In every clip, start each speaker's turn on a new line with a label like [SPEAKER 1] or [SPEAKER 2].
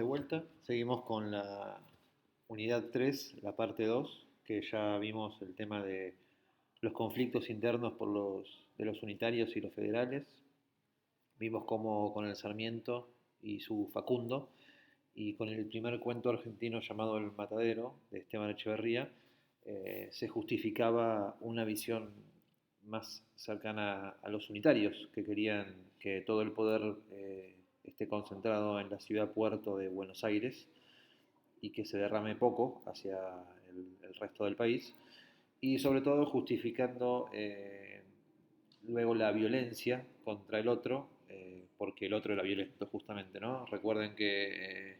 [SPEAKER 1] de vuelta. Seguimos con la unidad 3, la parte 2, que ya vimos el tema de los conflictos internos de los unitarios y los federales. Vimos cómo con el Sarmiento y su Facundo, y con el primer cuento argentino llamado El Matadero, de Esteban Echeverría, se justificaba una visión más cercana a los unitarios, que querían que todo el poder esté concentrado en la ciudad puerto de Buenos Aires y que se derrame poco hacia el resto del país, y sobre todo justificando luego la violencia contra el otro, porque el otro era violento justamente, ¿no? Recuerden que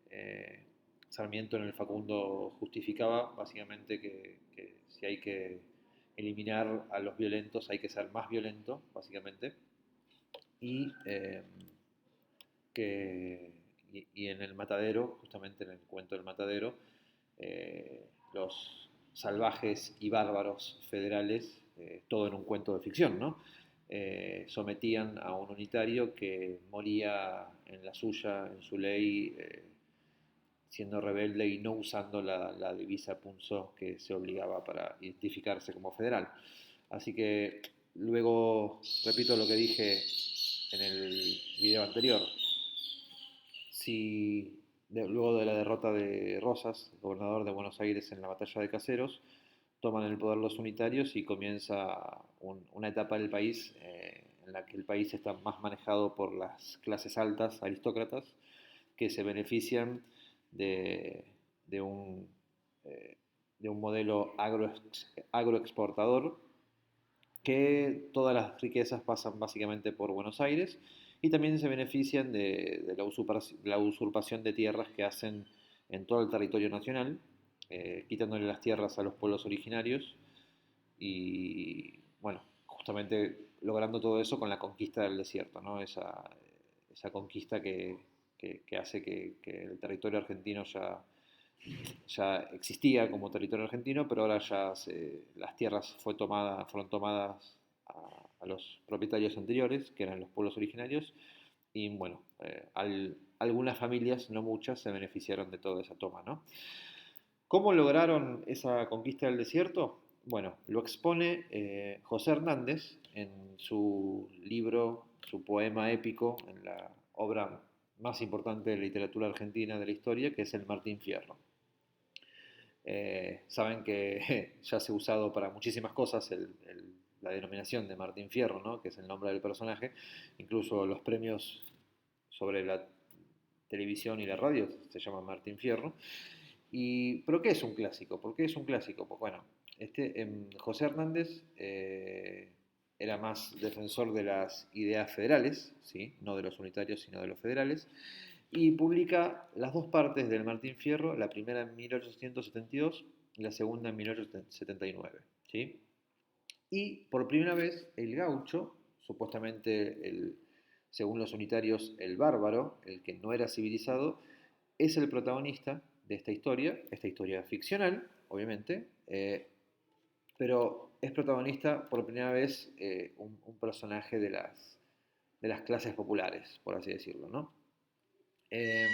[SPEAKER 1] eh, Sarmiento en el Facundo justificaba básicamente que si hay que eliminar a los violentos hay que ser más violento, básicamente, y, eh, que, y en el matadero, justamente en el cuento del matadero, los salvajes y bárbaros federales, todo en un cuento de ficción, ¿no? Sometían a un unitario que moría en la suya, en su ley, siendo rebelde y no usando la divisa punzó que se obligaba para identificarse como federal. Así que luego repito lo que dije en el video anterior. Si luego de la derrota de Rosas, gobernador de Buenos Aires en la batalla de Caseros, toman el poder los unitarios y comienza una etapa del país en la que el país está más manejado por las clases altas, aristócratas, que se benefician de, de un, de un modelo agroexportador, que todas las riquezas pasan básicamente por Buenos Aires, y también se benefician de la usurpación de tierras que hacen en todo el territorio nacional, quitándole las tierras a los pueblos originarios y, bueno, justamente logrando todo eso con la conquista del desierto, ¿no? Esa conquista que hace que el territorio argentino ya existía como territorio argentino, pero ahora las tierras fueron tomadas a los propietarios anteriores, que eran los pueblos originarios, y bueno, algunas familias, no muchas, se beneficiaron de toda esa toma, ¿no? ¿Cómo lograron esa conquista del desierto? Bueno, lo expone José Hernández en su libro, su poema épico, en la obra más importante de la literatura argentina de la historia, que es el Martín Fierro. Saben que ya se ha usado para muchísimas cosas la denominación de Martín Fierro, ¿no? Que es el nombre del personaje. Incluso los premios sobre la televisión y la radio se llaman Martín Fierro. ¿Pero qué es un clásico? ¿Por qué es un clásico? Pues bueno, José Hernández era más defensor de las ideas federales, ¿sí? No de los unitarios, sino de los federales, y publica las dos partes del Martín Fierro, la primera en 1872 y la segunda en 1879. ¿Sí? Y por primera vez el gaucho, supuestamente según los unitarios el bárbaro, el que no era civilizado, es el protagonista de esta historia ficcional, obviamente, pero es protagonista por primera vez un personaje de las clases populares, por así decirlo, ¿no? Eh,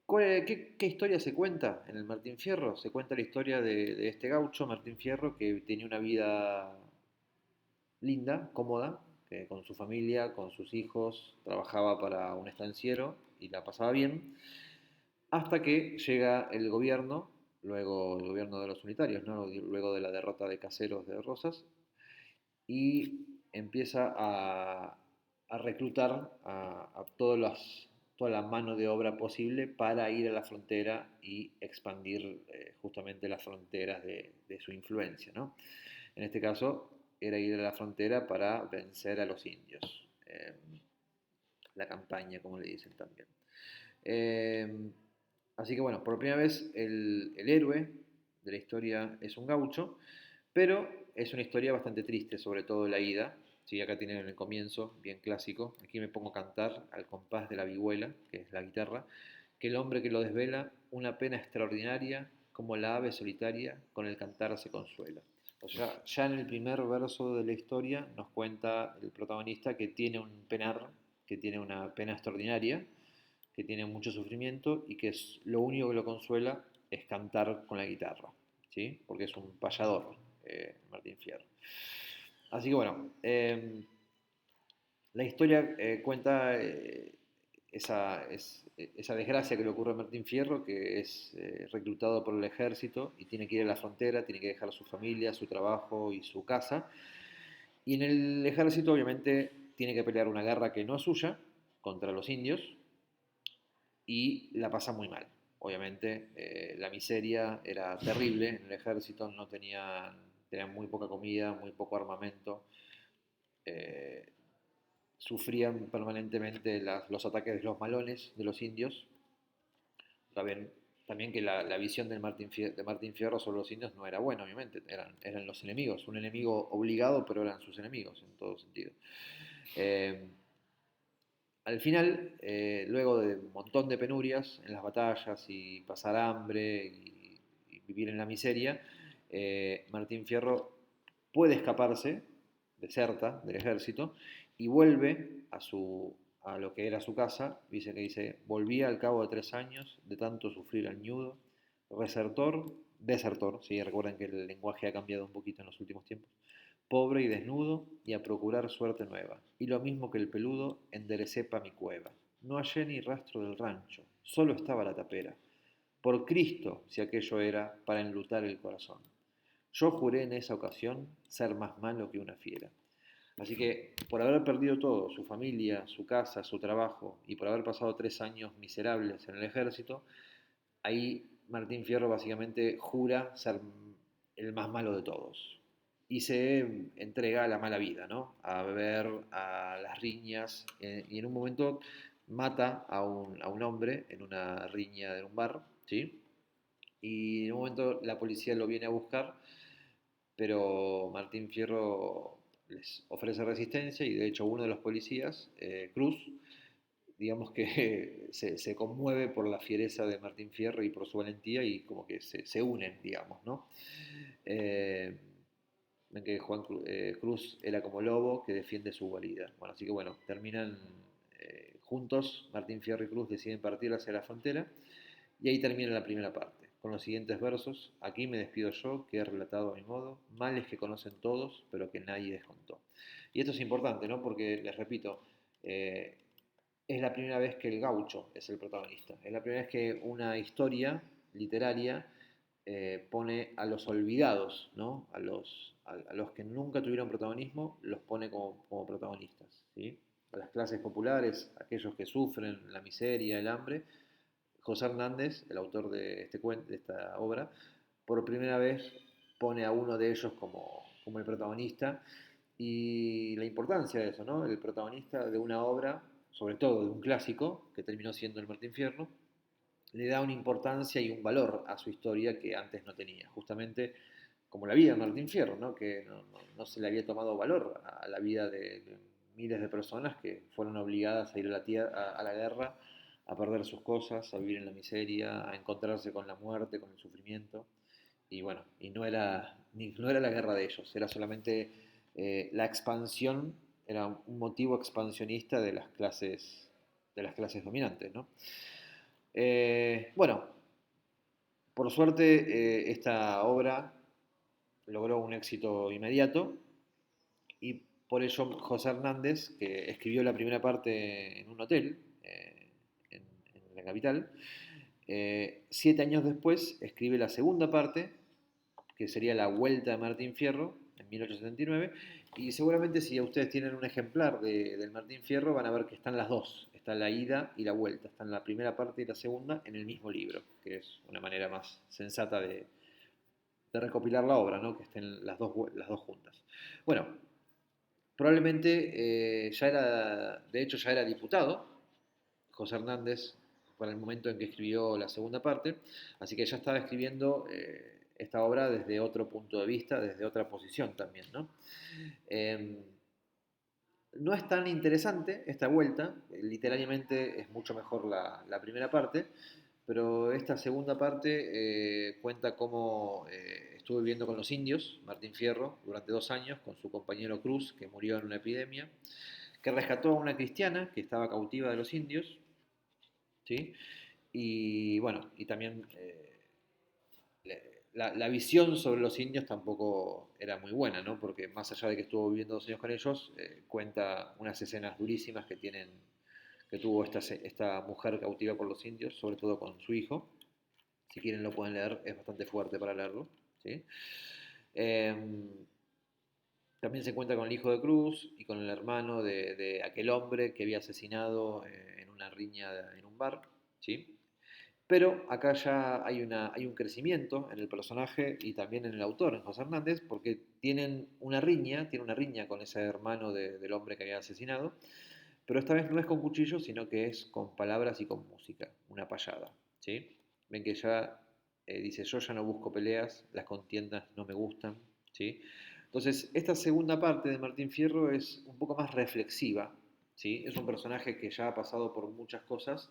[SPEAKER 1] ¿Qué historia se cuenta en el Martín Fierro? Se cuenta la historia de este gaucho, Martín Fierro, que tenía una vida linda, cómoda, que con su familia, con sus hijos, trabajaba para un estanciero y la pasaba bien, hasta que llega el gobierno, luego el gobierno de los unitarios, ¿no? Luego de la derrota de Caseros de Rosas, y empieza a reclutar a toda la mano de obra posible para ir a la frontera y expandir justamente las fronteras de su influencia, ¿no? En este caso era ir a la frontera para vencer a los indios, la campaña, como le dicen también. Eh, Así que bueno, por primera vez el héroe de la historia es un gaucho, pero es una historia bastante triste, sobre todo la ida. Sí, acá tienen el comienzo, bien clásico. Aquí me pongo a cantar al compás de la vihuela, que es la guitarra, que el hombre que lo desvela, una pena extraordinaria, como la ave solitaria, con el cantar se consuela. O sea, ya en el primer verso de la historia nos cuenta el protagonista que tiene un penar, que tiene una pena extraordinaria, que tiene mucho sufrimiento y que lo único que lo consuela es cantar con la guitarra, ¿sí? Porque es un payador, Martín Fierro. Así que bueno, la historia cuenta esa desgracia que le ocurre a Martín Fierro, que es reclutado por el ejército y tiene que ir a la frontera, tiene que dejar a su familia, su trabajo y su casa. Y en el ejército obviamente tiene que pelear una guerra que no es suya contra los indios y la pasa muy mal. Obviamente la miseria era terrible en el ejército, no tenían muy poca comida, muy poco armamento. eh, Sufrían permanentemente los ataques de los malones de los indios. También, también que la visión de Martín Fierro sobre los indios no era buena, obviamente, eran los enemigos, un enemigo obligado, pero eran sus enemigos en todo sentido. Eh, Al final, luego de un montón de penurias en las batallas y pasar hambre y vivir en la miseria, Martín Fierro puede escaparse, deserta del ejército y vuelve a lo que era su casa. Dice, volví al cabo de 3 años de tanto sufrir al ñudo, desertor, sí, recuerden que el lenguaje ha cambiado un poquito en los últimos tiempos, pobre y desnudo, y a procurar suerte nueva. Y lo mismo que el peludo, enderecé pa' mi cueva. No hallé ni rastro del rancho, solo estaba la tapera. Por Cristo, si aquello era para enlutar el corazón. Yo juré en esa ocasión ser más malo que una fiera. Así que por haber perdido todo, su familia, su casa, su trabajo, y por haber pasado 3 años miserables en el ejército, ahí Martín Fierro básicamente jura ser el más malo de todos. Y se entrega a la mala vida, ¿no? A beber, a las riñas, y en un momento mata a un hombre en una riña de un bar, ¿sí? Y en un momento la policía lo viene a buscar, pero Martín Fierro les ofrece resistencia y de hecho uno de los policías, Cruz, digamos que se conmueve por la fiereza de Martín Fierro y por su valentía y como que se unen, digamos, ¿no? Eh, Ven que Cruz era como lobo que defiende su guarida. Bueno, así que bueno, terminan juntos, Martín Fierro y Cruz deciden partir hacia la frontera y ahí termina la primera parte, con los siguientes versos: aquí me despido yo, que he relatado a mi modo, males que conocen todos, pero que nadie descontó. Y esto es importante, ¿no? Porque, les repito, eh, es la primera vez que el gaucho es el protagonista. Es la primera vez que una historia literaria pone a los olvidados, ¿no? A los que nunca tuvieron protagonismo, los pone como protagonistas, ¿sí? A las clases populares, aquellos que sufren la miseria, el hambre. José Hernández, el autor de esta obra, por primera vez pone a uno de ellos como el protagonista y la importancia de eso, ¿no? El protagonista de una obra, sobre todo de un clásico, que terminó siendo el Martín Fierro, le da una importancia y un valor a su historia que antes no tenía, justamente como la vida de Martín Fierro, ¿no? Que no se le había tomado valor a la vida de miles de personas que fueron obligadas a ir a la guerra, a perder sus cosas, a vivir en la miseria, a encontrarse con la muerte, con el sufrimiento. Y bueno, y no era la guerra de ellos, era solamente la expansión, era un motivo expansionista de las clases dominantes, ¿no? Bueno, por suerte esta obra logró un éxito inmediato y por ello José Hernández, que escribió la primera parte en un hotel en la capital, 7 años después escribe la segunda parte, que sería La Vuelta de Martín Fierro, en 1879, y seguramente si ustedes tienen un ejemplar del Martín Fierro van a ver que están las dos, está la ida y la vuelta, están la primera parte y la segunda en el mismo libro, que es una manera más sensata de recopilar la obra, ¿no? Que estén las dos juntas. Bueno, probablemente de hecho ya era diputado, José Hernández, para el momento en que escribió la segunda parte, así que ya estaba escribiendo esta obra desde otro punto de vista, desde otra posición también, ¿no? Eh, no es tan interesante esta vuelta, literariamente es mucho mejor la primera parte, pero esta segunda parte cuenta cómo estuvo viviendo con los indios, Martín Fierro, durante 2 años, con su compañero Cruz, que murió en una epidemia, que rescató a una cristiana que estaba cautiva de los indios, ¿sí? Y bueno, y también la visión sobre los indios tampoco era muy buena, ¿no? Porque más allá de que estuvo viviendo 2 años con ellos, cuenta unas escenas durísimas que tuvo esta mujer cautiva por los indios, sobre todo con su hijo. Si quieren lo pueden leer, es bastante fuerte para leerlo, ¿sí? Eh, También se encuentra con el hijo de Cruz y con el hermano de aquel hombre que había asesinado en una riña en un bar, ¿sí? Pero acá ya hay un crecimiento en el personaje y también en el autor, en José Hernández, porque tiene una riña con ese hermano del hombre que había asesinado, pero esta vez no es con cuchillo, sino que es con palabras y con música, una payada, ¿sí? Ven que ya dice, yo ya no busco peleas, las contiendas no me gustan, ¿sí? Entonces, esta segunda parte de Martín Fierro es un poco más reflexiva, ¿sí? Es un personaje que ya ha pasado por muchas cosas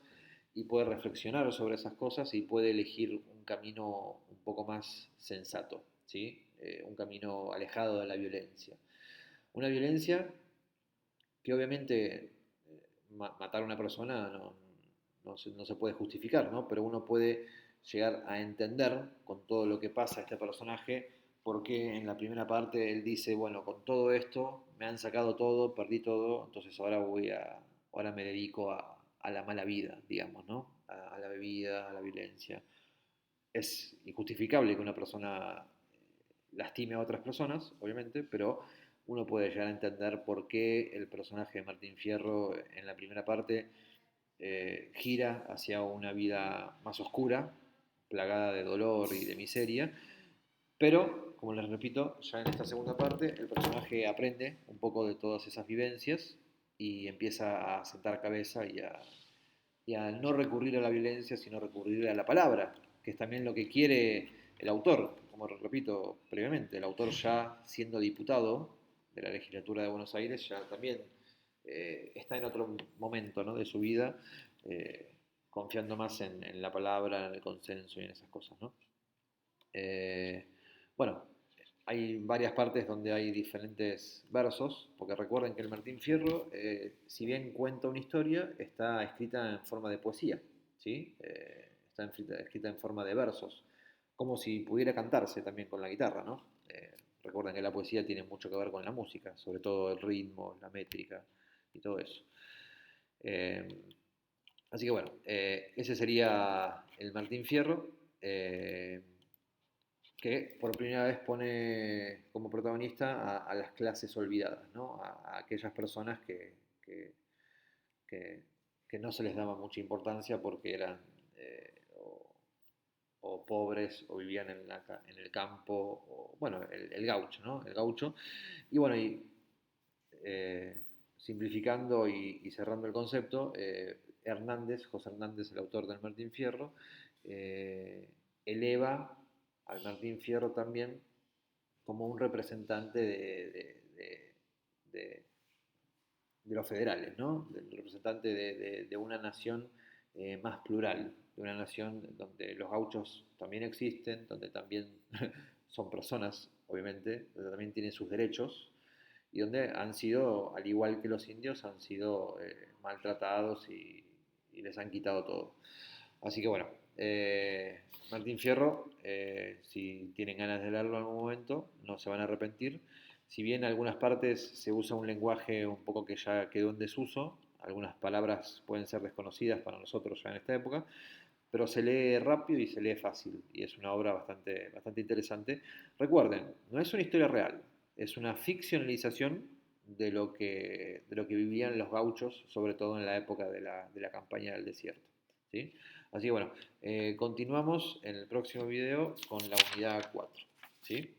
[SPEAKER 1] y puede reflexionar sobre esas cosas y puede elegir un camino un poco más sensato, ¿sí? Un camino alejado de la violencia. Una violencia que obviamente matar a una persona no se puede justificar, ¿no? Pero uno puede llegar a entender con todo lo que pasa a este personaje por qué en la primera parte él dice, bueno, con todo esto me han sacado todo, perdí todo, entonces ahora me dedico a la mala vida, digamos, ¿no? A la bebida, a la violencia. Es injustificable que una persona lastime a otras personas, obviamente, pero uno puede llegar a entender por qué el personaje de Martín Fierro en la primera parte gira hacia una vida más oscura, plagada de dolor y de miseria, pero, como les repito, ya en esta segunda parte el personaje aprende un poco de todas esas vivencias y empieza a sentar cabeza y a no recurrir a la violencia, sino recurrir a la palabra, que es también lo que quiere el autor, como repito previamente, el autor ya siendo diputado de la legislatura de Buenos Aires, ya también está en otro momento, ¿no?, de su vida, eh, confiando más en la palabra, en el consenso y en esas cosas, ¿no? Eh, bueno, hay varias partes donde hay diferentes versos, porque recuerden que el Martín Fierro, si bien cuenta una historia, está escrita en forma de poesía, ¿sí? Está escrita en forma de versos, como si pudiera cantarse también con la guitarra, ¿no? Recuerden que la poesía tiene mucho que ver con la música, sobre todo el ritmo, la métrica y todo eso. Eh, Así que bueno, ese sería el Martín Fierro. Que por primera vez pone como protagonista a las clases olvidadas, ¿no? A aquellas personas que, que- que no se les daba mucha importancia porque eran o pobres o vivían en el campo, o, bueno, el gaucho, ¿no? El gaucho. Y bueno, eh, simplificando y cerrando el concepto, José Hernández, el autor del Martín Fierro, eh, eleva al Martín Fierro también como un representante de- de los federales, ¿no? Del representante de una nación más plural, de una nación donde los gauchos también existen, donde también son personas, obviamente, donde también tienen sus derechos y donde han sido, al igual que los indios, han sido maltratados y les han quitado todo. Así que bueno, Martín Fierro, si tienen ganas de leerlo en algún momento, no se van a arrepentir. Si bien en algunas partes se usa un lenguaje un poco que ya quedó en desuso, algunas palabras pueden ser desconocidas para nosotros ya en esta época, pero se lee rápido y se lee fácil, y es una obra bastante interesante. Recuerden, no es una historia real, es una ficcionalización de lo que vivían los gauchos, sobre todo en la época de la campaña del desierto, ¿sí? Así que bueno, continuamos en el próximo video con la unidad 4, ¿sí?